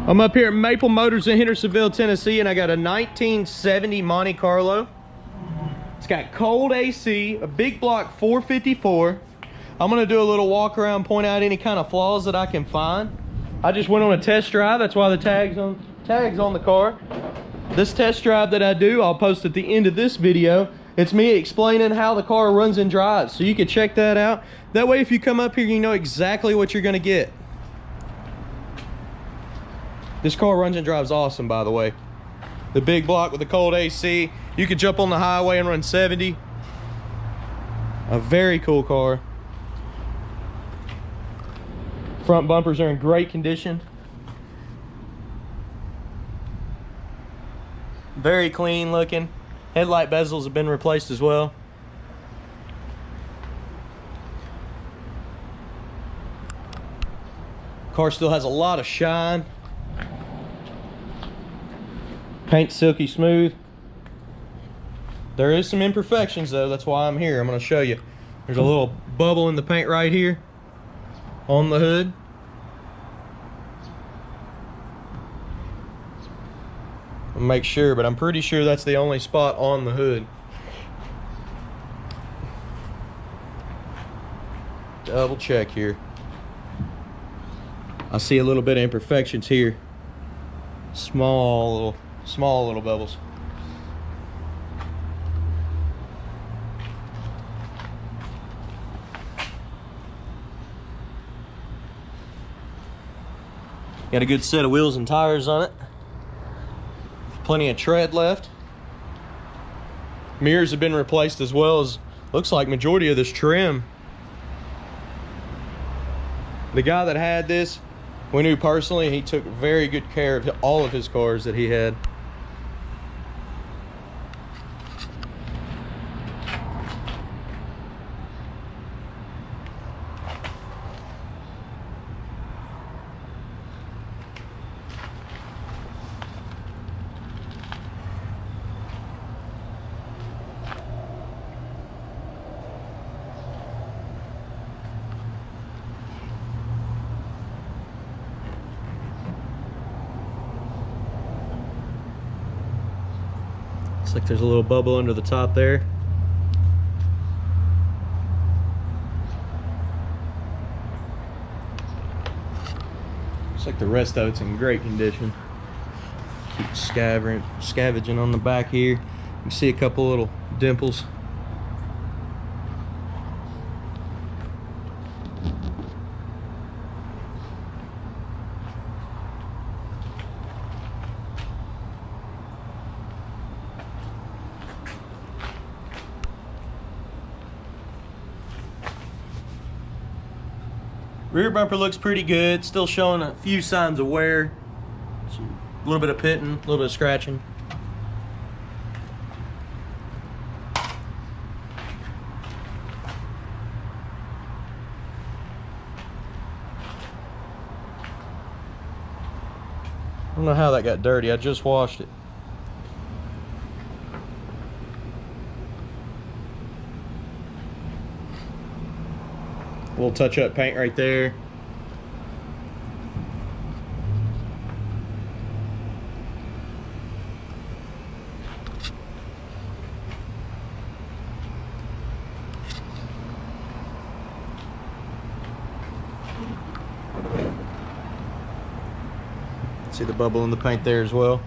I'm up here at Maple Motors in Hendersonville, Tennessee, and I got a 1970 Monte Carlo. It's got cold AC, a big block 454. I'm gonna do a little walk around, point out any kind of flaws that I can find. I just went on a test drive, that's why the tag's on the car. This test drive that I do, I'll post at the end of this video. It's me explaining how the car runs and drives, so you can check that out. That way if you come up here, you know exactly what you're gonna get. This car runs and drives awesome, by the way. The big block with the cold AC. You could jump on the highway and run 70. A very cool car. Front bumpers are in great condition. Very clean looking. Headlight bezels have been replaced as well. Car still has a lot of shine. Paint silky smooth. There is some imperfections though, that's why I'm here. I'm going to show you. There's a little bubble in the paint right here on the hood. I'll make sure, but I'm pretty sure that's the only spot on the hood. Double check here. I see a little bit of imperfections here. Small little bubbles. Got a good set of wheels and tires on it. Plenty of tread left. Mirrors have been replaced as well as looks like majority of this trim. The guy that had this, we knew personally, he took very good care of all of his cars that he had. Looks like there's a little bubble under the top there. Looks like the rest of it's in great condition. Keep scavenging on the back here. You can see a couple little dimples. Rear bumper looks pretty good, still showing a few signs of wear. A little bit of pitting, a little bit of scratching. I don't know how that got dirty, I just washed it. A little touch-up paint right there. See the bubble in the paint there as well.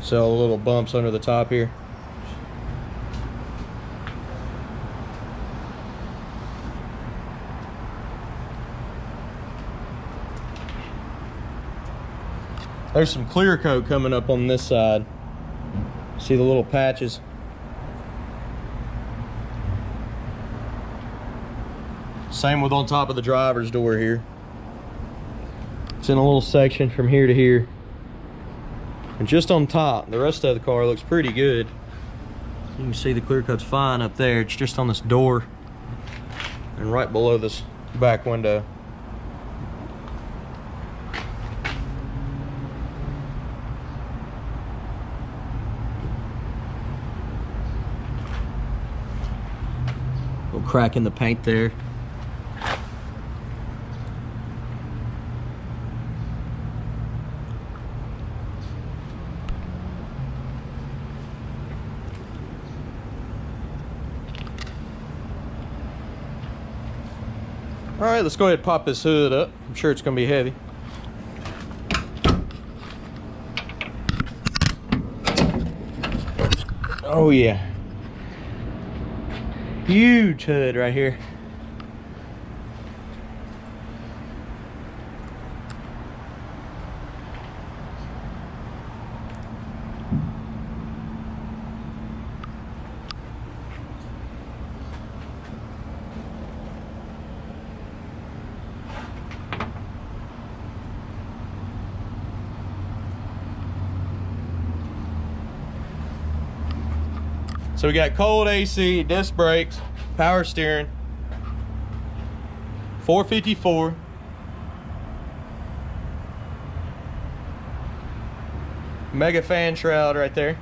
So little bumps under the top here. There's some clear coat coming up on this side. See the little patches? Same with on top of the driver's door here. It's in a little section from here to here. And just on top, the rest of the car looks pretty good. You can see the clear coat's fine up there. It's just on this door and right below this back window. Little crack in the paint there. All right, let's go ahead and pop this hood up. I'm sure it's gonna be heavy. Oh yeah. Huge hood right here. So we got cold AC, disc brakes, power steering, 454. Mega fan shroud right there.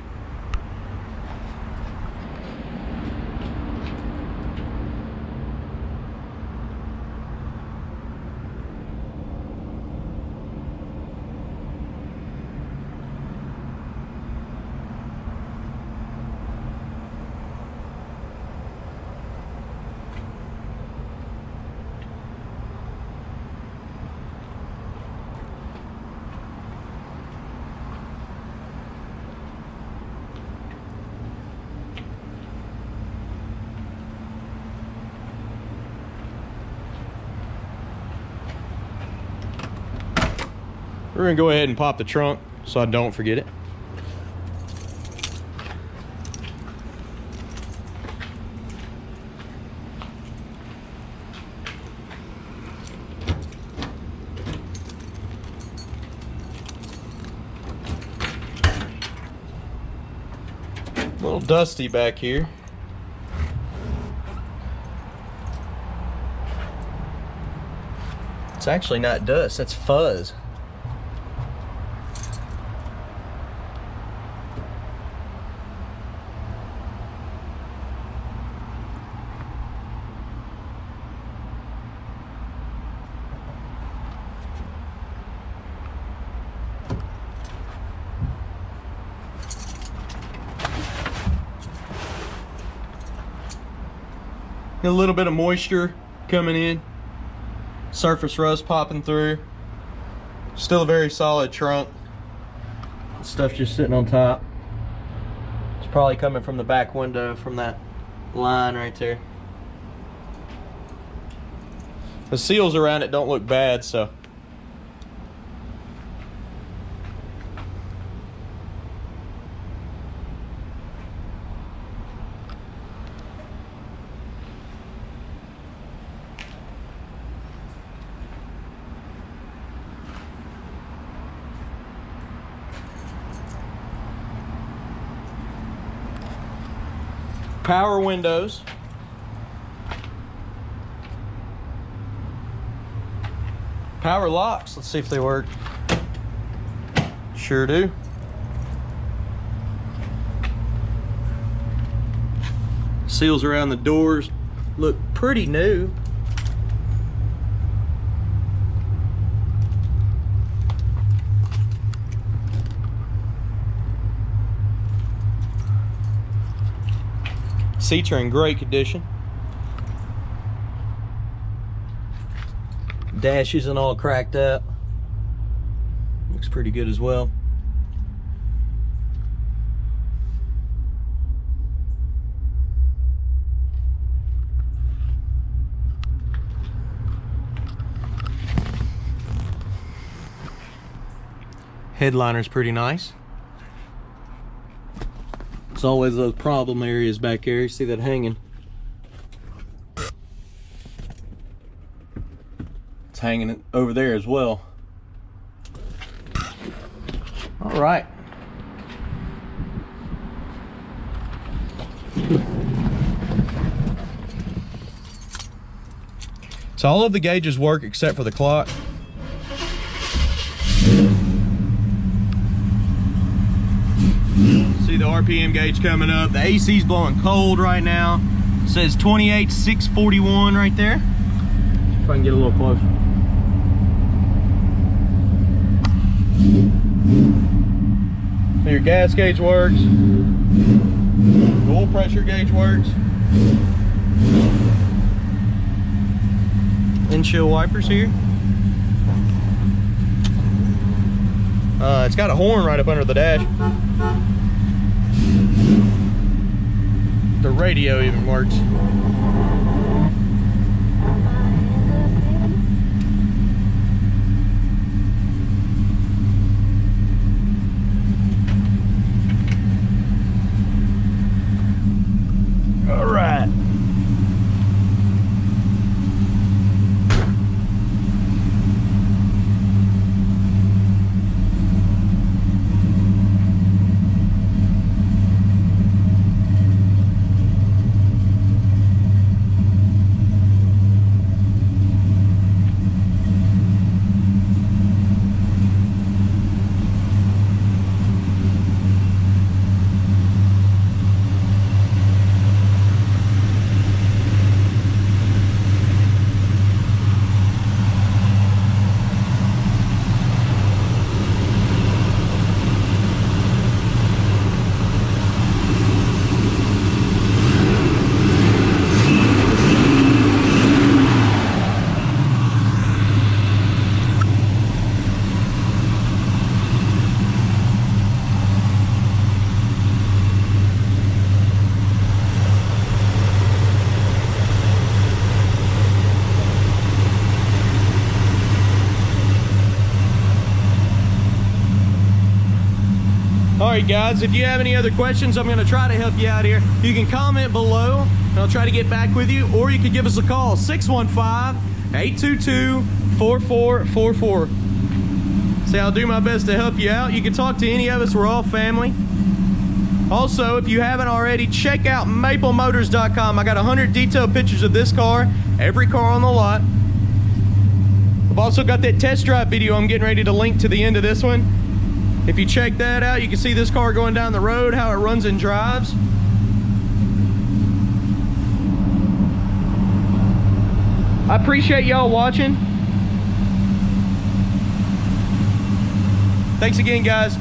We're gonna go ahead and pop the trunk so I don't forget it. A little dusty back here. It's actually not dust, that's fuzz. A little bit of moisture coming in, surface rust popping through. Still a very solid trunk. Stuff's just sitting on top. It's probably coming from the back window from that line right there. The seals around it don't look bad, so. Power windows. Power locks. Let's see if they work. Sure do. Seals around the doors look pretty new. Seats are in great condition. Dash isn't all cracked up. Looks pretty good as well. Headliner's pretty nice. There's always those problem areas back there. You see that hanging? It's hanging over there as well. All right. So all of the gauges work except for the clock. See the RPM gauge coming up. The AC's blowing cold right now. It says 28,641 right there. If I can get a little closer. So your gas gauge works. The oil pressure gauge works. Windshield wipers here. It's got a horn right up under the dash. The radio even works. All right. Alright guys, if you have any other questions, I'm going to try to help you out here. You can comment below and I'll try to get back with you, or you can give us a call, 615-822-4444. See, I'll do my best to help you out. You can talk to any of us, we're all family. Also, if you haven't already, check out maplemotors.com. I got 100 detailed pictures of this car, every car on the lot. I've also got that test drive video I'm getting ready to link to the end of this one. If you check that out, you can see this car going down the road, how it runs and drives. I appreciate y'all watching. Thanks again, guys.